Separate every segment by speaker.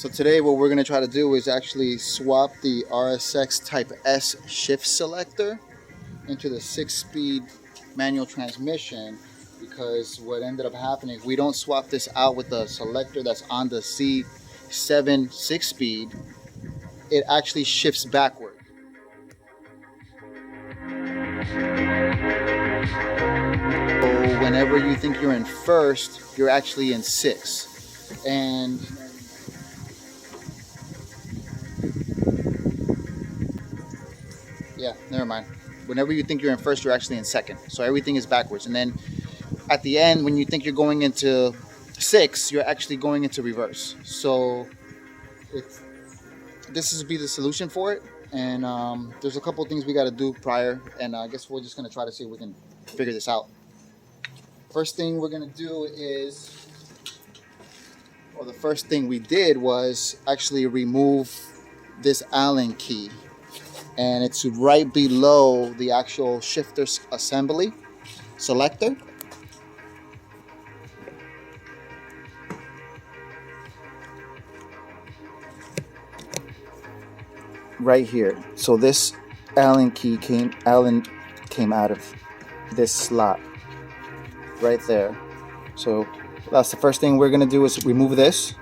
Speaker 1: So today what we're going to try to do is actually swap the RSX Type S shift selector into the 6-speed manual transmission, because what ended up happening, if we don't swap this out with the selector that's on the C7 6-speed, it actually shifts backward. So whenever you think you're in first, you're actually in 6. And yeah, never mind. Whenever you think you're in first, you're actually in second. So everything is backwards. And then at the end, when you think you're going into 6, you're actually going into reverse. So this is be the solution for it. And there's a couple things we got to do prior. And I guess we're just going to try to see if we can figure this out. First thing we're going to do is, or the first thing we did was actually remove this Allen key. And it's right below the actual shifter assembly selector. Right here. So this Allen key came out of this slot right there. So that's the first thing we're gonna do, is remove this.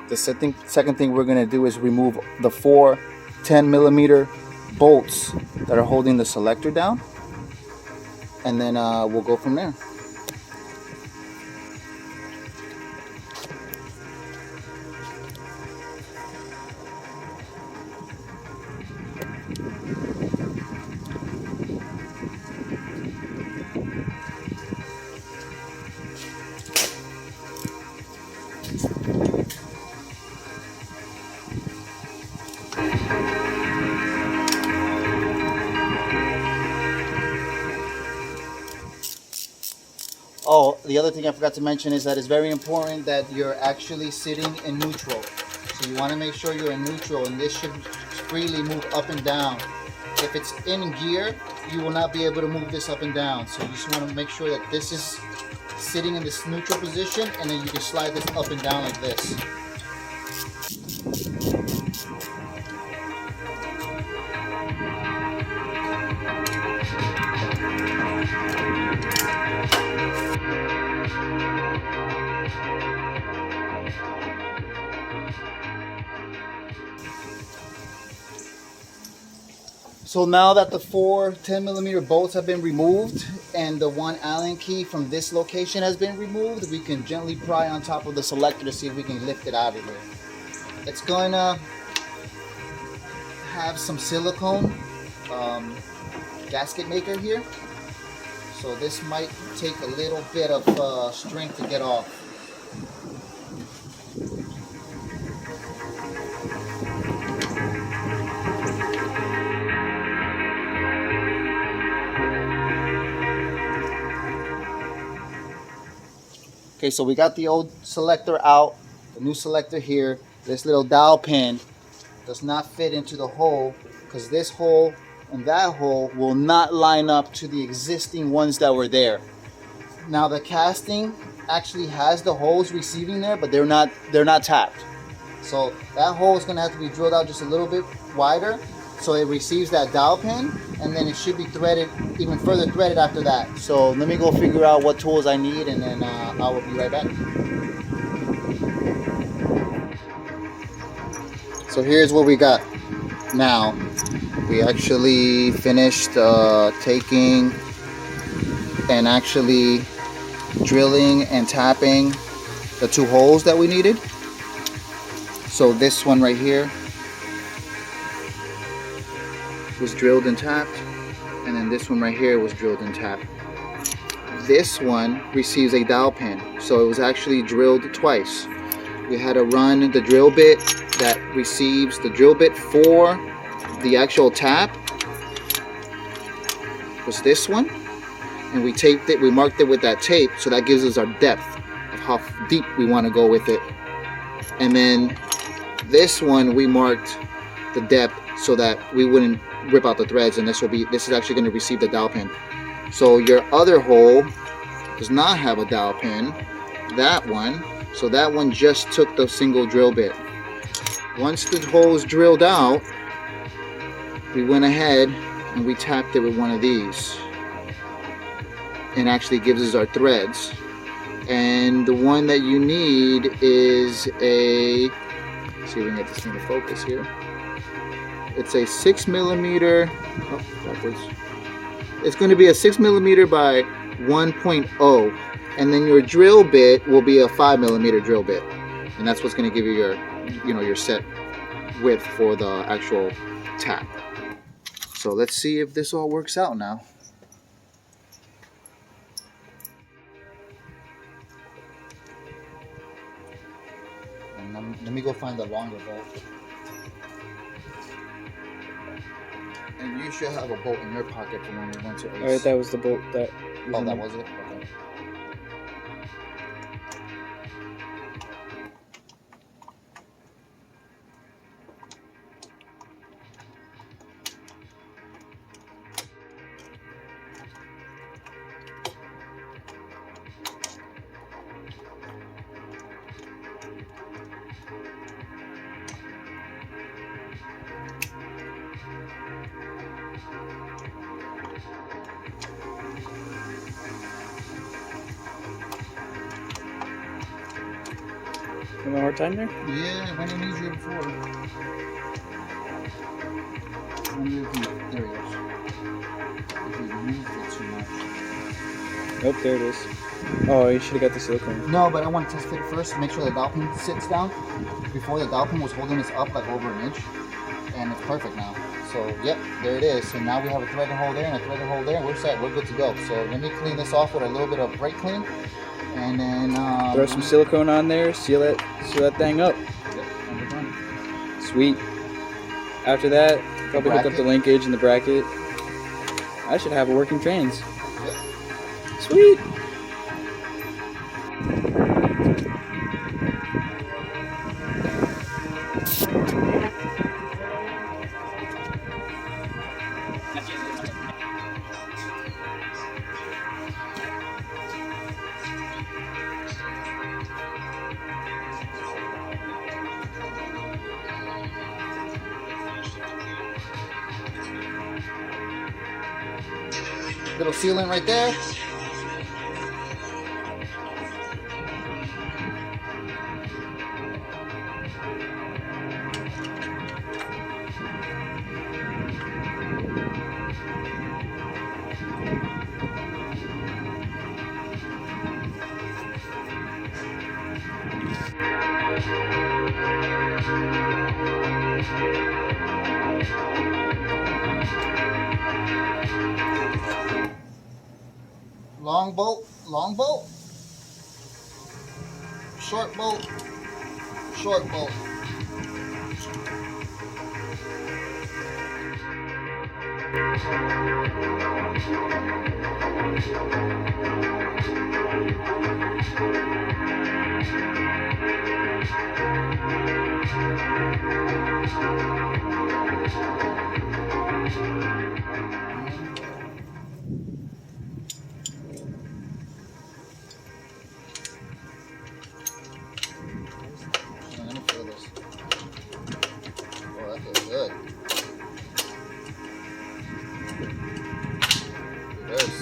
Speaker 1: The second thing we're going to do is remove the 4 10mm bolts that are holding the selector down, and then we'll go from there. Oh, the other thing I forgot to mention is that it's very important that you're actually sitting in neutral. So you want to make sure you're in neutral, and this should freely move up and down. If it's in gear, you will not be able to move this up and down. So you just want to make sure that this is sitting in this neutral position, and then you can slide this up and down like this. So now that the 4 10mm bolts have been removed and the 1 Allen key from this location has been removed, we can gently pry on top of the selector to see if we can lift it out of here. It's going to have some silicone gasket maker here, so this might take a little bit of strength to get off. Okay, so we got the old selector out, the new selector here. This little dowel pin does not fit into the hole, because this hole and that hole will not line up to the existing ones that were there. Now the casting actually has the holes receiving there, but they're not tapped. So that hole is going to have to be drilled out just a little bit wider, so it receives that dowel pin, and then it should be threaded, even further threaded after that. So let me go figure out what tools I need, and then I will be right back. So here's what we got now. We actually finished taking and actually drilling and tapping the 2 holes that we needed. So this one right here was drilled and tapped, and then this one right here was drilled and tapped. This one receives a dowel pin, so it was actually drilled twice. We had to run the drill bit that receives the drill bit for the actual tap, was this one, and we taped it, we marked it with that tape, so that gives us our depth of how deep we want to go with it. And then this one we marked the depth so that we wouldn't rip out the threads, and this is actually going to receive the dowel pin. So your other hole does not have a dowel pin, that one, So that one just took the single drill bit. Once the hole is drilled out, we went ahead and we tapped it with one of these, and actually gives us our threads. And the one that you need is a, let's see if we can get this thing to focus here. It's a 6mm, oh, backwards. It's going to be a 6mm by 1.0, and then your drill bit will be a 5mm drill bit, and that's what's going to give you your, your set width for the actual tap. So let's see if this all works out now. And let me go find the longer bolt. And you should have a bolt in your pocket for when we went to Ace.
Speaker 2: Alright, that was the bolt that...
Speaker 1: Oh, that was it? Okay.
Speaker 2: You have a hard time there?
Speaker 1: Yeah, it went in easier before. There he goes. If you moved it too much.
Speaker 2: Oh, there it is. Oh, you should have got the silicone.
Speaker 1: No, but I want to test fit first, make sure the dowel pin sits down. Before the dowel pin was holding this up like over an inch. And it's perfect now. So, yep, there it is. So now we have a threaded hole there and a threaded hole there. We're set. We're good to go. So let me clean this off with a little bit of brake clean. And then
Speaker 2: throw some silicone on there, seal that thing up.
Speaker 1: Yep, and we're done.
Speaker 2: Sweet. After that, probably hook up the linkage and the bracket. I should have a working trans.
Speaker 1: Yep.
Speaker 2: Sweet.
Speaker 1: Little sealant right there. Long bolt, short bolt, short bolt. Let me feel this. Oh, that feels good. Yes.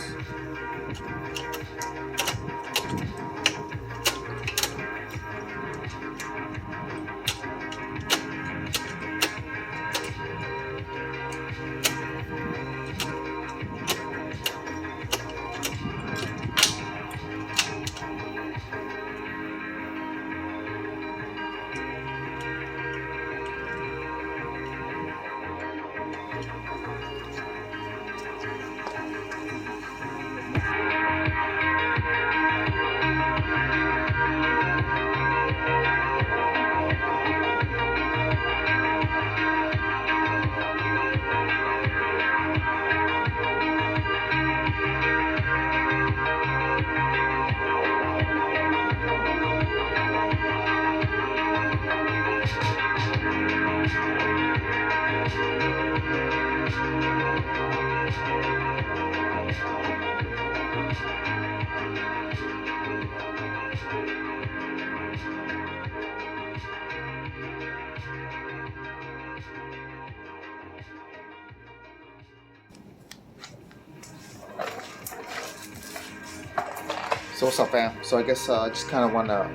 Speaker 1: So what's up, fam? So I guess just kind of want to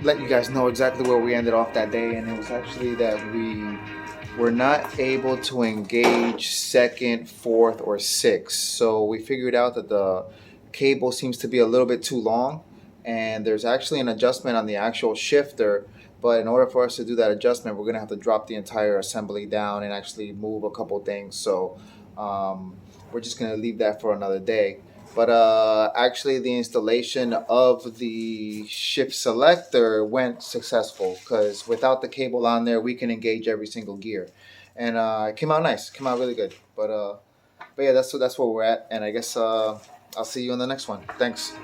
Speaker 1: let you guys know exactly where we ended off that day, and it was actually that we were not able to engage second, fourth, or sixth. So we figured out that the cable seems to be a little bit too long, and there's actually an adjustment on the actual shifter. But in order for us to do that adjustment, we're gonna have to drop the entire assembly down and actually move a couple things. So we're just gonna leave that for another day. But actually, the installation of the shift selector went successful because without the cable on there, we can engage every single gear, and it came out nice. Came out really good. But yeah, that's where we're at, and I guess I'll see you in the next one. Thanks.